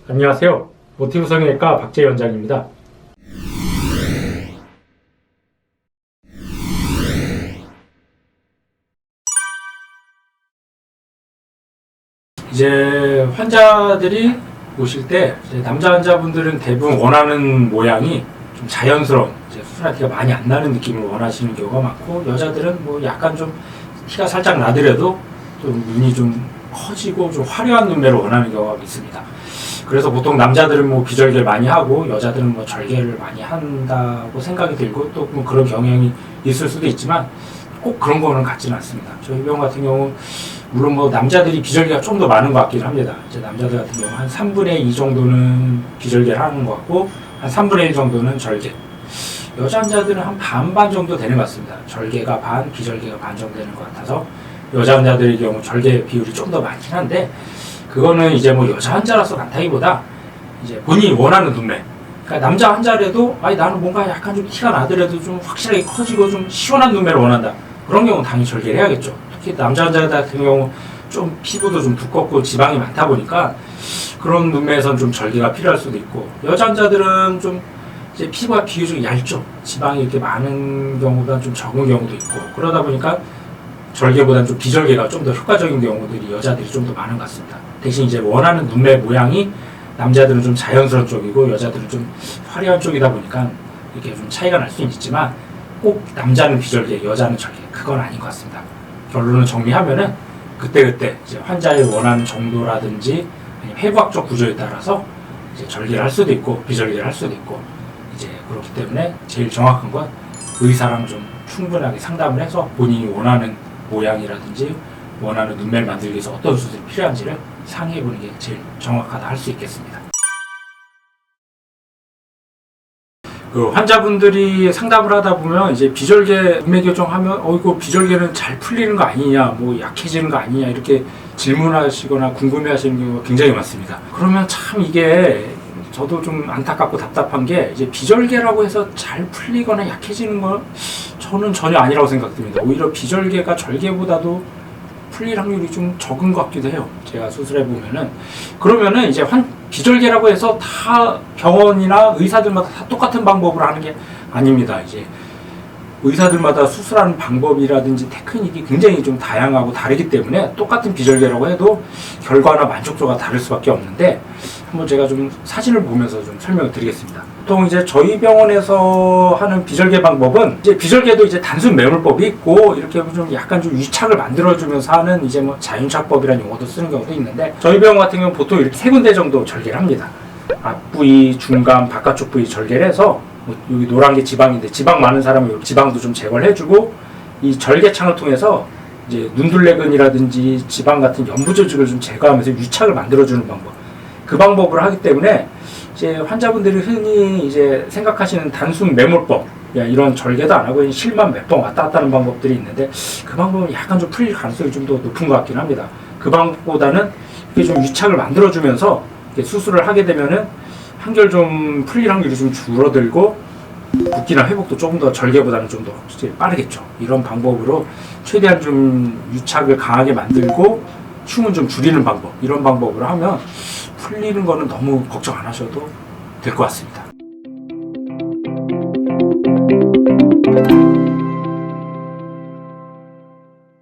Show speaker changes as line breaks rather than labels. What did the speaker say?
안녕하세요. 모티브 성형외과 박재희 원장입니다. 이제 환자들이 오실 때 남자 환자분들은 대부분 원하는 모양이 좀 자연스러운, 수술할 티가 많이 안 나는 느낌을 원하시는 경우가 많고, 여자들은 뭐 약간 좀 티가 살짝 나더라도 좀 눈이 좀 커지고 좀 화려한 눈매를 원하는 경우가 있습니다. 그래서 보통 남자들은 뭐 비절개를 많이 하고 여자들은 뭐 절개를 많이 한다고 생각이 들고, 또 뭐 그런 경향이 있을 수도 있지만 꼭 그런 거는 같지는 않습니다. 저희 병원 같은 경우 물론 뭐 남자들이 비절개가 좀 더 많은 것 같긴 합니다. 이제 남자들 같은 경우 한 3분의 2 정도는 비절개를 하는 것 같고, 한 3분의 1 정도는 절개. 여자 환자들은 한 반반 정도 되는 것 같습니다. 절개가 반, 비절개가 반 정도 되는 것 같아서 여자 환자들의 경우 절개 비율이 좀 더 많긴 한데, 그거는 이제 뭐 여자 환자라서 많다기보다 이제 본인이 원하는 눈매. 그러니까 남자 환자라도 아니 나는 뭔가 약간 좀 티가 나더라도 좀 확실하게 커지고 좀 시원한 눈매를 원한다. 그런 경우는 당연히 절개를 해야겠죠. 특히 남자 환자 같은 경우 좀 피부도 좀 두껍고 지방이 많다 보니까 그런 눈매에선 좀 절개가 필요할 수도 있고, 여자 환자들은 좀 이제 피부가 비교적 얇죠. 지방이 이렇게 많은 경우보다 좀 적은 경우도 있고, 그러다 보니까 절개보다는 좀 비절개가 좀 더 효과적인 경우들이 여자들이 좀 더 많은 것 같습니다. 대신 이제 원하는 눈매 모양이 남자들은 좀 자연스러운 쪽이고 여자들은 좀 화려한 쪽이다 보니까 이렇게 좀 차이가 날 수는 있지만, 꼭 남자는 비절개, 여자는 절개, 그건 아닌 것 같습니다. 결론을 정리하면은 그때그때 이제 환자의 원하는 정도라든지 아니면 해부학적 구조에 따라서 이제 절개를 할 수도 있고 비절개를 할 수도 있고, 이제 그렇기 때문에 제일 정확한 건 의사랑 좀 충분하게 상담을 해서 본인이 원하는 모양이라든지 원하는 눈매를 만들기 위해서 어떤 수술이 필요한지를 상의해보는 게 제일 정확하다 할 수 있겠습니다. 그 환자분들이 상담을 하다 보면 이제 비절개 눈매 교정하면 이거 비절개는 잘 풀리는 거 아니냐, 뭐 약해지는 거 아니냐, 이렇게 질문하시거나 궁금해하시는 경우가 굉장히 많습니다. 그러면 참 이게 저도 좀 안타깝고 답답한 게, 이제 비절개라고 해서 잘 풀리거나 약해지는 건 저는 전혀 아니라고 생각됩니다. 오히려 비절개가 절개보다도 풀릴 확률이 좀 적은 것 같기도 해요. 제가 수술해 보면은. 그러면은 이제 비절개라고 해서 다 병원이나 의사들마다 다 똑같은 방법으로 하는 게 아닙니다. 이제 의사들마다 수술하는 방법이라든지 테크닉이 굉장히 좀 다양하고 다르기 때문에 똑같은 비절개라고 해도 결과나 만족도가 다를 수밖에 없는데, 한번 제가 좀 사진을 보면서 좀 설명을 드리겠습니다. 보통 이제 저희 병원에서 하는 비절개 방법은, 이제 비절개도 이제 단순 매몰법이 있고 이렇게 좀 약간 좀 유착을 만들어주면서 하는 이제 뭐 자윤착법이라는 용어도 쓰는 경우도 있는데, 저희 병원 같은 경우는 보통 이렇게 3군데 정도 절개를 합니다. 앞부위, 중간, 바깥쪽 부위 절개를 해서, 여기 노란 게 지방인데 지방 많은 사람은 지방도 좀 제거를 해주고, 이 절개창을 통해서 이제 눈둘레근이라든지 지방 같은 연부 조직을 좀 제거하면서 유착을 만들어주는 방법, 그 방법을 하기 때문에 이제 환자분들이 흔히 이제 생각하시는 단순 매몰법, 이런 절개도 안 하고 실만 몇 번 왔다 갔다 하는 방법들이 있는데, 그 방법은 약간 좀 풀릴 가능성이 좀 더 높은 것 같긴 합니다. 그 방법보다는 이게 좀 유착을 만들어주면서 수술을 하게 되면은 한결 좀 풀릴 확률이 좀 줄어들고, 붓기나 회복도 조금 더 절개보다는 좀 더 빠르겠죠. 이런 방법으로 최대한 좀 유착을 강하게 만들고 흉은 좀 줄이는 방법, 이런 방법으로 하면 풀리는 거는 너무 걱정 안 하셔도 될 것 같습니다.